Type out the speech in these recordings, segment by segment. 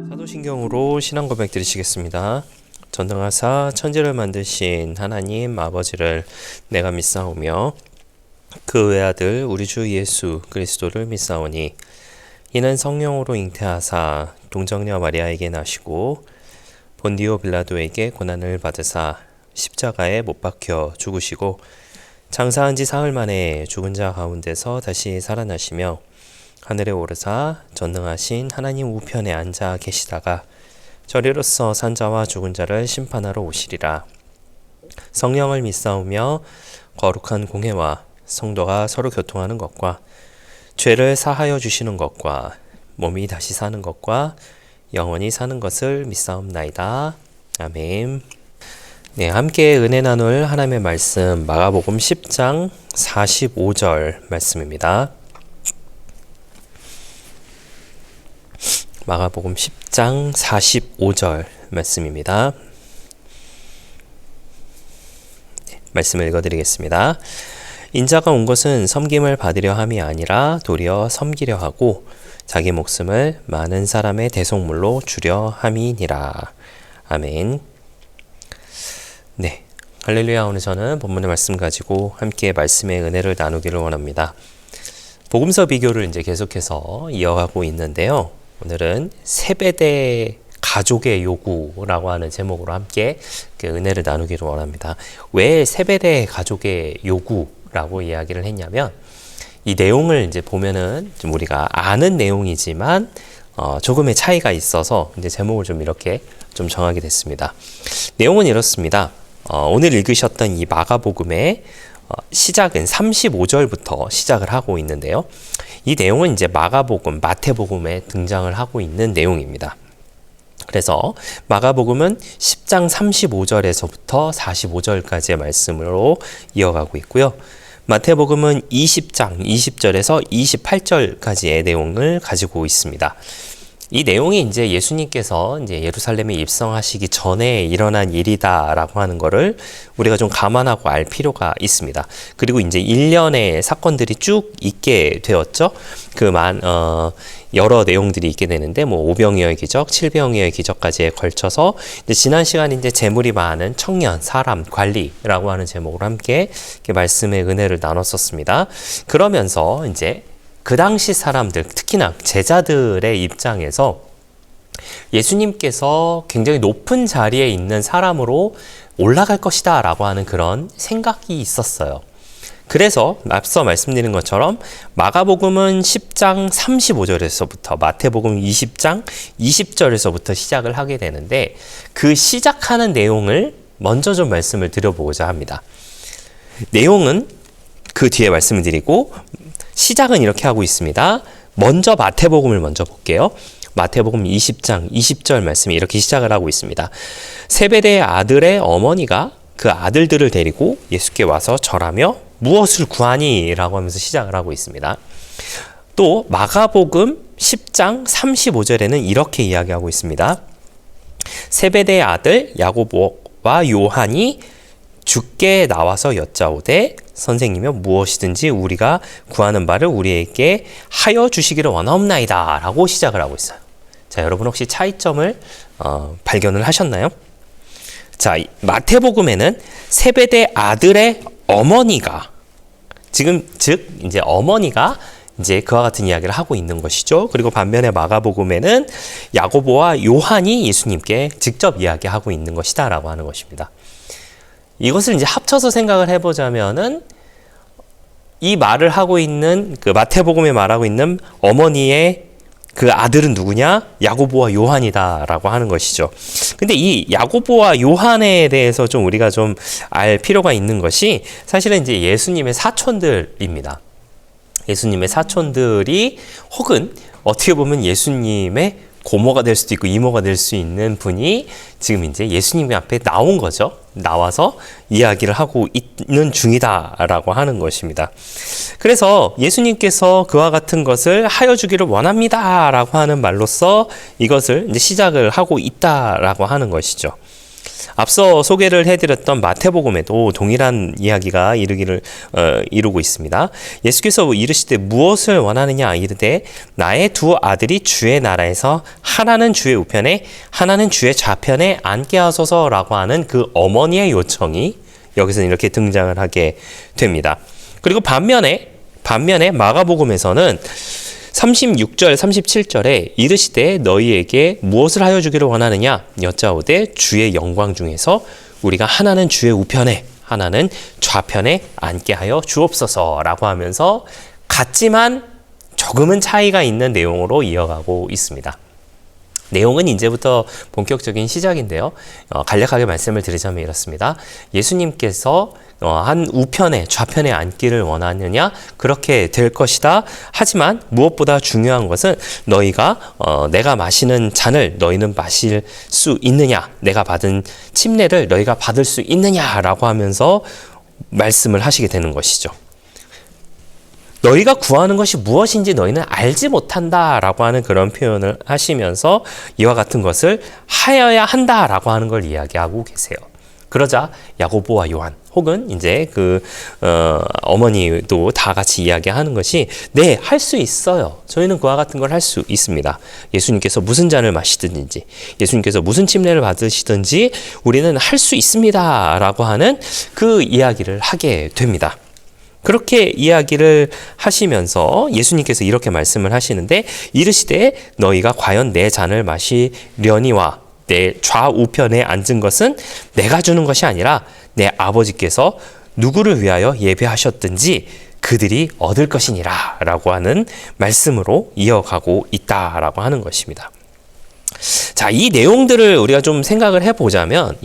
사도신경으로 신앙 고백 드리시겠습니다. 전능하사 천지를 만드신 하나님 아버지를 내가 믿사오며 그 외아들 우리 주 예수 그리스도를 믿사오니 이는 성령으로 잉태하사 동정녀 마리아에게 나시고 본디오 빌라도에게 고난을 받으사 십자가에 못 박혀 죽으시고 장사한 지 사흘 만에 죽은 자 가운데서 다시 살아나시며 하늘에 오르사 전능하신 하나님 우편에 앉아 계시다가 저리로서 산자와 죽은 자를 심판하러 오시리라. 성령을 믿사오며 거룩한 공회와 성도가 서로 교통하는 것과 죄를 사하여 주시는 것과 몸이 다시 사는 것과 영원히 사는 것을 믿사옵나이다. 아멘. 네, 함께 은혜 나눌 하나님의 말씀 마가복음 10장 45절 말씀입니다. 마가복음 10장 45절 말씀입니다. 네, 말씀을 읽어드리겠습니다. 인자가 온 것은 섬김을 받으려 함이 아니라 도리어 섬기려 하고 자기 목숨을 많은 사람의 대속물로 주려 함이니라. 아멘. 네, 할렐루야. 오늘 저는 본문의 말씀 가지고 함께 말씀의 은혜를 나누기를 원합니다. 복음서 비교를 이제 계속해서 이어가고 있는데요. 오늘은 세베대 가족의 요구라고 하는 제목으로 함께 은혜를 나누기를 원합니다. 왜 세베대 가족의 요구라고 이야기를 했냐면 이 내용을 이제 보면은 좀 우리가 아는 내용이지만 조금의 차이가 있어서 이제 제목을 좀 이렇게 좀 정하게 됐습니다. 내용은 이렇습니다. 오늘 읽으셨던 이 마가복음의 시작은 35절부터 시작을 하고 있는데요. 이 내용은 이제 마가복음, 마태복음에 등장을 하고 있는 내용입니다. 그래서 마가복음은 10장 35절에서부터 45절까지의 말씀으로 이어가고 있고요. 마태복음은 20장 20절에서 28절까지의 내용을 가지고 있습니다. 이 내용이 이제 예수님께서 이제 예루살렘에 입성하시기 전에 일어난 일이다라고 하는 거를 우리가 좀 감안하고 알 필요가 있습니다. 그리고 이제 일련의 사건들이 쭉 있게 되었죠. 여러 내용들이 있게 되는데, 오병이어의 기적, 칠병이어의 기적까지에 걸쳐서 이제 지난 시간에 이제 재물이 많은 청년, 사람, 관리라고 하는 제목으로 함께 말씀의 은혜를 나눴었습니다. 그러면서 이제 그 당시 사람들, 특히나 제자들의 입장에서 예수님께서 굉장히 높은 자리에 있는 사람으로 올라갈 것이다 라고 하는 그런 생각이 있었어요. 그래서 앞서 말씀드린 것처럼 마가복음은 10장 35절에서부터 마태복음 20장 20절에서부터 시작을 하게 되는데 그 시작하는 내용을 먼저 좀 말씀을 드려보고자 합니다. 내용은 그 뒤에 말씀을 드리고 시작은 이렇게 하고 있습니다. 먼저 마태복음을 먼저 볼게요. 마태복음 20장 20절 말씀이 이렇게 시작을 하고 있습니다. 세베대의 아들의 어머니가 그 아들들을 데리고 예수께 와서 절하며 무엇을 구하니? 라고 하면서 시작을 하고 있습니다. 또 마가복음 10장 35절에는 이렇게 이야기하고 있습니다. 세베대의 아들 야고보와 요한이 주께 나와서 여짜오되 선생님이여 무엇이든지 우리가 구하는 바를 우리에게 하여 주시기를 원하옵나이다 라고 시작을 하고 있어요. 자, 여러분 혹시 차이점을 발견을 하셨나요? 자, 마태복음에는 세베대 아들의 어머니가 즉 이제 어머니가 이제 그와 같은 이야기를 하고 있는 것이죠. 그리고 반면에 마가복음에는 야고보와 요한이 예수님께 직접 이야기하고 있는 것이다라고 하는 것입니다. 이것을 이제 합쳐서 생각을 해보자면은 이 말을 하고 있는 그 마태복음에 말하고 있는 어머니의 그 아들은 누구냐? 야고보와 요한이다라고 하는 것이죠. 근데 이 야고보와 요한에 대해서 좀 우리가 좀 알 필요가 있는 것이 사실은 이제 예수님의 사촌들입니다. 예수님의 사촌들이 혹은 어떻게 보면 예수님의 고모가 될 수도 있고 이모가 될 수 있는 분이 지금 이제 예수님 앞에 나온 거죠. 나와서 이야기를 하고 있는 중이다라고 하는 것입니다. 그래서 예수님께서 그와 같은 것을 하여 주기를 원합니다라고 하는 말로써 이것을 이제 시작을 하고 있다라고 하는 것이죠. 앞서 소개를 해드렸던 마태복음에도 동일한 이야기가 이루고 있습니다. 예수께서 이르시되 무엇을 원하느냐 이르되 나의 두 아들이 주의 나라에서 하나는 주의 우편에 하나는 주의 좌편에 앉게 하소서라고 하는 그 어머니의 요청이 여기서는 이렇게 등장을 하게 됩니다. 그리고 반면에 마가복음에서는 36절, 37절에 이르시되 너희에게 무엇을 하여 주기를 원하느냐 여짜오되 주의 영광 중에서 우리가 하나는 주의 우편에 하나는 좌편에 앉게 하여 주옵소서라고 하면서 같지만 조금은 차이가 있는 내용으로 이어가고 있습니다. 내용은 이제부터 본격적인 시작인데요. 간략하게 말씀을 드리자면 이렇습니다. 예수님께서 한 우편에 좌편에 앉기를 원하느냐 그렇게 될 것이다. 하지만 무엇보다 중요한 것은 너희가 내가 마시는 잔을 너희는 마실 수 있느냐 내가 받은 침례를 너희가 받을 수 있느냐라고 하면서 말씀을 하시게 되는 것이죠. 너희가 구하는 것이 무엇인지 너희는 알지 못한다라고 하는 그런 표현을 하시면서 이와 같은 것을 하여야 한다라고 하는 걸 이야기하고 계세요. 그러자 야고보와 요한 혹은 이제 어머니도 다 같이 이야기하는 것이 네, 할 수 있어요. 저희는 그와 같은 걸 할 수 있습니다. 예수님께서 무슨 잔을 마시든지 예수님께서 무슨 침례를 받으시든지 우리는 할 수 있습니다라고 하는 그 이야기를 하게 됩니다. 그렇게 이야기를 하시면서 예수님께서 이렇게 말씀을 하시는데 이르시되 너희가 과연 내 잔을 마시려니와 내 좌우편에 앉은 것은 내가 주는 것이 아니라 내 아버지께서 누구를 위하여 예배하셨든지 그들이 얻을 것이니라 라고 하는 말씀으로 이어가고 있다라고 하는 것입니다. 자, 이 내용들을 우리가 좀 생각을 해보자면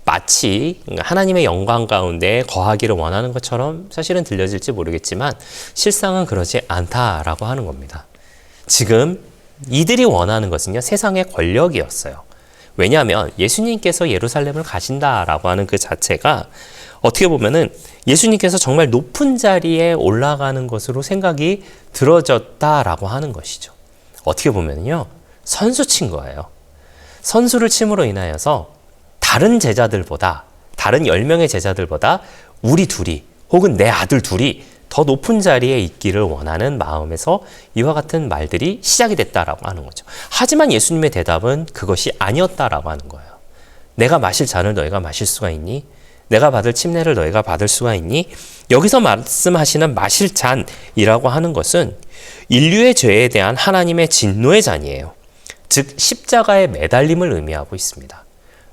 마치 하나님의 영광 가운데 거하기를 원하는 것처럼 사실은 들려질지 모르겠지만 실상은 그러지 않다라고 하는 겁니다. 지금 이들이 원하는 것은요, 세상의 권력이었어요. 왜냐하면 예수님께서 예루살렘을 가신다라고 하는 그 자체가 어떻게 보면은 예수님께서 정말 높은 자리에 올라가는 것으로 생각이 들어졌다라고 하는 것이죠. 어떻게 보면요, 선수 친 거예요. 선수를 침으로 인하여서 다른 10명의 제자들보다 우리 둘이 혹은 내 아들 둘이 더 높은 자리에 있기를 원하는 마음에서 이와 같은 말들이 시작이 됐다라고 하는 거죠. 하지만 예수님의 대답은 그것이 아니었다라고 하는 거예요. 내가 마실 잔을 너희가 마실 수가 있니? 내가 받을 침례를 너희가 받을 수가 있니? 여기서 말씀하시는 마실 잔이라고 하는 것은 인류의 죄에 대한 하나님의 진노의 잔이에요. 즉 십자가의 매달림을 의미하고 있습니다.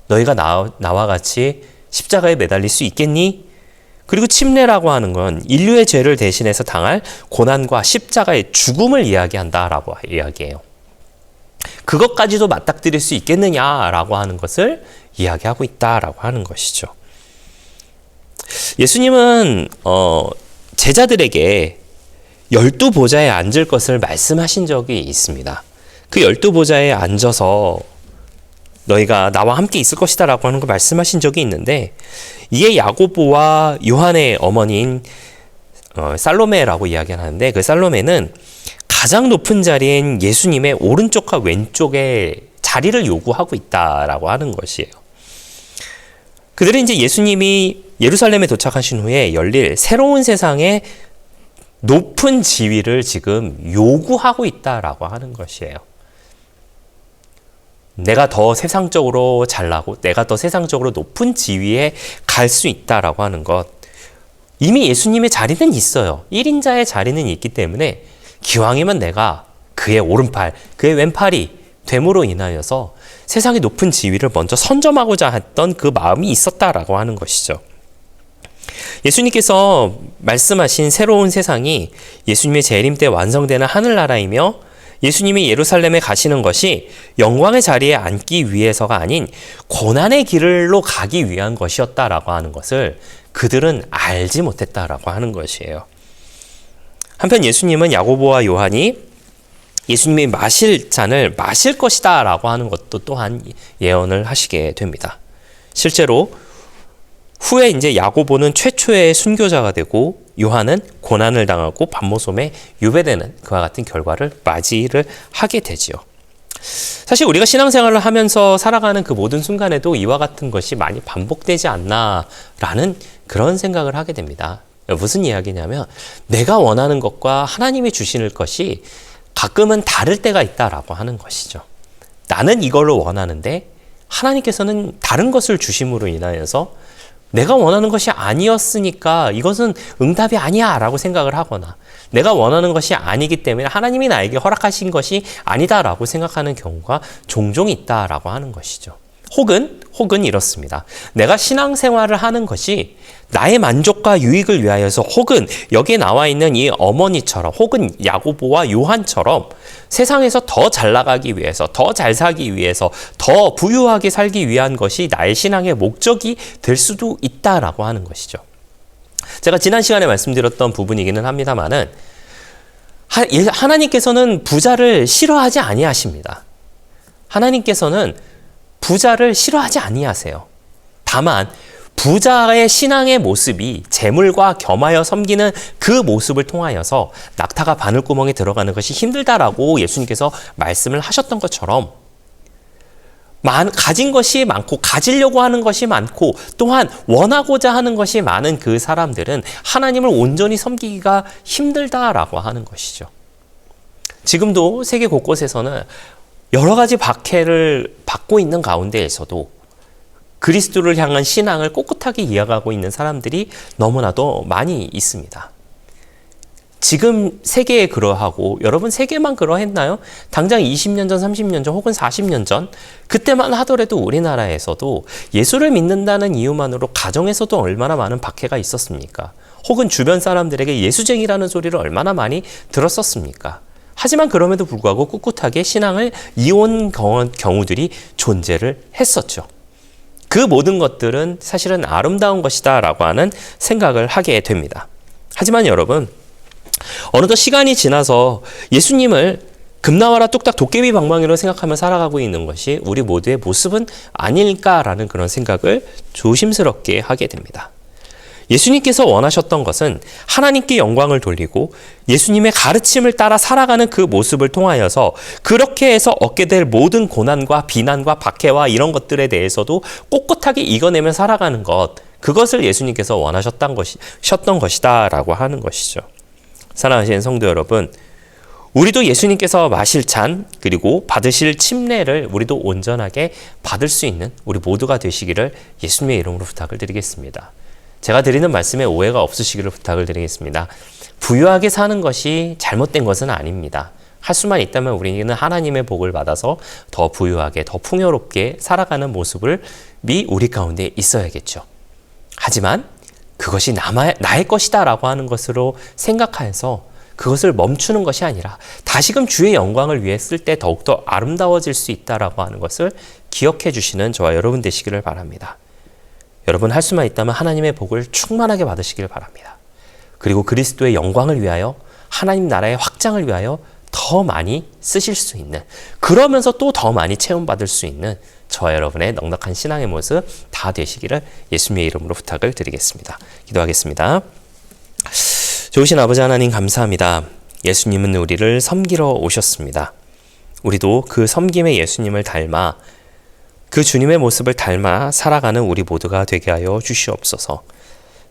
너희가 나와 같이 십자가에 매달릴 수 있겠니? 그리고 침례라고 하는 건 인류의 죄를 대신해서 당할 고난과 십자가의 죽음을 이야기한다라고 이야기해요. 그것까지도 맞닥뜨릴 수 있겠느냐라고 하는 것을 이야기하고 있다라고 하는 것이죠. 예수님은 제자들에게 12보좌에 앉을 것을 말씀하신 적이 있습니다. 그 12보좌에 앉아서 너희가 나와 함께 있을 것이다 라고 하는 걸 말씀하신 적이 있는데, 이에 야고보와 요한의 어머니인 살로메라고 이야기하는데, 그 살로메는 가장 높은 자리인 예수님의 오른쪽과 왼쪽에 자리를 요구하고 있다라고 하는 것이에요. 그들은 이제 예수님이 예루살렘에 도착하신 후에 열릴 새로운 세상의 높은 지위를 지금 요구하고 있다라고 하는 것이에요. 내가 더 세상적으로 잘나고 내가 더 세상적으로 높은 지위에 갈 수 있다라고 하는 것. 이미 예수님의 자리는 있어요. 1인자의 자리는 있기 때문에 기왕이면 내가 그의 오른팔, 그의 왼팔이 됨으로 인하여서 세상의 높은 지위를 먼저 선점하고자 했던 그 마음이 있었다라고 하는 것이죠. 예수님께서 말씀하신 새로운 세상이 예수님의 재림 때 완성되는 하늘나라이며, 예수님이 예루살렘에 가시는 것이 영광의 자리에 앉기 위해서가 아닌 고난의 길로 가기 위한 것이었다라고 하는 것을 그들은 알지 못했다라고 하는 것이에요. 한편 예수님은 야고보와 요한이 예수님이 마실 잔을 마실 것이다 라고 하는 것도 또한 예언을 하시게 됩니다. 실제로 후에 이제 야고보는 최초의 순교자가 되고 요한은 고난을 당하고 반모섬에 유배되는 그와 같은 결과를 맞이를 하게 되지요. 사실 우리가 신앙생활을 하면서 살아가는 그 모든 순간에도 이와 같은 것이 많이 반복되지 않나라는 그런 생각을 하게 됩니다. 무슨 이야기냐면 내가 원하는 것과 하나님이 주시는 것이 가끔은 다를 때가 있다라고 하는 것이죠. 나는 이거를 원하는데 하나님께서는 다른 것을 주심으로 인하여서 내가 원하는 것이 아니었으니까 이것은 응답이 아니야 라고 생각을 하거나 내가 원하는 것이 아니기 때문에 하나님이 나에게 허락하신 것이 아니다라고 생각하는 경우가 종종 있다라고 하는 것이죠. 혹은 이렇습니다. 내가 신앙생활을 하는 것이 나의 만족과 유익을 위하여서 혹은 여기에 나와 있는 이 어머니처럼 혹은 야고보와 요한처럼 세상에서 더 잘 나가기 위해서 더 잘 살기 위해서 더 부유하게 살기 위한 것이 나의 신앙의 목적이 될 수도 있다라고 하는 것이죠. 제가 지난 시간에 말씀드렸던 부분이기는 합니다만은 하나님께서는 부자를 싫어하지 아니하십니다. 하나님께서는 부자를 싫어하지 아니하세요. 다만 부자의 신앙의 모습이 재물과 겸하여 섬기는 그 모습을 통하여서 낙타가 바늘구멍에 들어가는 것이 힘들다라고 예수님께서 말씀을 하셨던 것처럼 가진 것이 많고 가지려고 하는 것이 많고 또한 원하고자 하는 것이 많은 그 사람들은 하나님을 온전히 섬기기가 힘들다라고 하는 것이죠. 지금도 세계 곳곳에서는 여러 가지 박해를 받고 있는 가운데에서도 그리스도를 향한 신앙을 꼿꼿하게 이어가고 있는 사람들이 너무나도 많이 있습니다. 지금 세계에 그러하고 여러분 세계만 그러했나요? 당장 20년 전, 30년 전 혹은 40년 전 그때만 하더라도 우리나라에서도 예수를 믿는다는 이유만으로 가정에서도 얼마나 많은 박해가 있었습니까? 혹은 주변 사람들에게 예수쟁이라는 소리를 얼마나 많이 들었었습니까? 하지만 그럼에도 불구하고 꿋꿋하게 신앙을 이어온 경우들이 존재를 했었죠. 그 모든 것들은 사실은 아름다운 것이다 라고 하는 생각을 하게 됩니다. 하지만 여러분, 어느덧 시간이 지나서 예수님을 금나와라 뚝딱 도깨비 방망이로 생각하며 살아가고 있는 것이 우리 모두의 모습은 아닐까라는 그런 생각을 조심스럽게 하게 됩니다. 예수님께서 원하셨던 것은 하나님께 영광을 돌리고 예수님의 가르침을 따라 살아가는 그 모습을 통하여서 그렇게 해서 얻게 될 모든 고난과 비난과 박해와 이런 것들에 대해서도 꼿꼿하게 이겨내며 살아가는 것, 그것을 예수님께서 원하셨던 것이다 라고 하는 것이죠. 사랑하시는 성도 여러분, 우리도 예수님께서 마실 잔 그리고 받으실 침례를 우리도 온전하게 받을 수 있는 우리 모두가 되시기를 예수님의 이름으로 부탁을 드리겠습니다. 제가 드리는 말씀에 오해가 없으시기를 부탁을 드리겠습니다. 부유하게 사는 것이 잘못된 것은 아닙니다. 할 수만 있다면 우리는 하나님의 복을 받아서 더 부유하게, 더 풍요롭게 살아가는 모습을 우리 가운데 있어야겠죠. 하지만 그것이 나의 것이다 라고 하는 것으로 생각하여서 그것을 멈추는 것이 아니라 다시금 주의 영광을 위해 쓸 때 더욱더 아름다워질 수 있다라고 하는 것을 기억해 주시는 저와 여러분 되시기를 바랍니다. 여러분 할 수만 있다면 하나님의 복을 충만하게 받으시길 바랍니다. 그리고 그리스도의 영광을 위하여 하나님 나라의 확장을 위하여 더 많이 쓰실 수 있는, 그러면서 또 더 많이 체험받을 수 있는 저와 여러분의 넉넉한 신앙의 모습 다 되시기를 예수님의 이름으로 부탁을 드리겠습니다. 기도하겠습니다. 좋으신 아버지 하나님 감사합니다. 예수님은 우리를 섬기러 오셨습니다. 우리도 그 섬김의 예수님을 닮아 그 주님의 모습을 닮아 살아가는 우리 모두가 되게 하여 주시옵소서.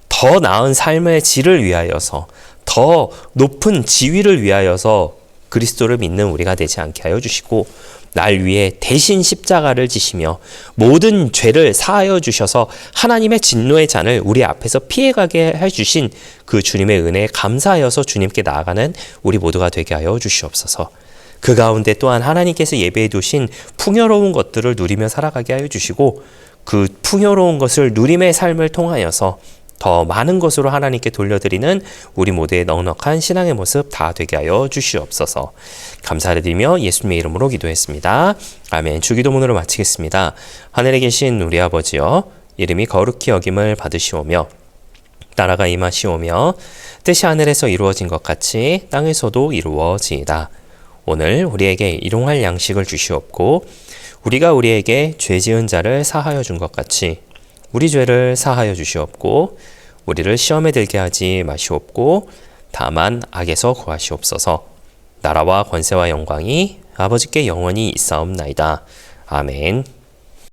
더 나은 삶의 질을 위하여서, 더 높은 지위를 위하여서 그리스도를 믿는 우리가 되지 않게 하여 주시고, 날 위해 대신 십자가를 지시며 모든 죄를 사하여 주셔서 하나님의 진노의 잔을 우리 앞에서 피해가게 해주신 그 주님의 은혜에 감사하여서 주님께 나아가는 우리 모두가 되게 하여 주시옵소서. 그 가운데 또한 하나님께서 예배해 두신 풍요로운 것들을 누리며 살아가게 하여 주시고, 그 풍요로운 것을 누림의 삶을 통하여서 더 많은 것으로 하나님께 돌려드리는 우리 모두의 넉넉한 신앙의 모습 다 되게 하여 주시옵소서. 감사를 드리며 예수님의 이름으로 기도했습니다. 아멘. 주기도문으로 마치겠습니다. 하늘에 계신 우리 아버지여, 이름이 거룩히 여김을 받으시오며 나라가 임하시오며 뜻이 하늘에서 이루어진 것 같이 땅에서도 이루어지이다. 오늘 우리에게 일용할 양식을 주시옵고 우리가 우리에게 죄 지은 자를 사하여 준 것 같이 우리 죄를 사하여 주시옵고 우리를 시험에 들게 하지 마시옵고 다만 악에서 구하시옵소서. 나라와 권세와 영광이 아버지께 영원히 있사옵나이다. 아멘.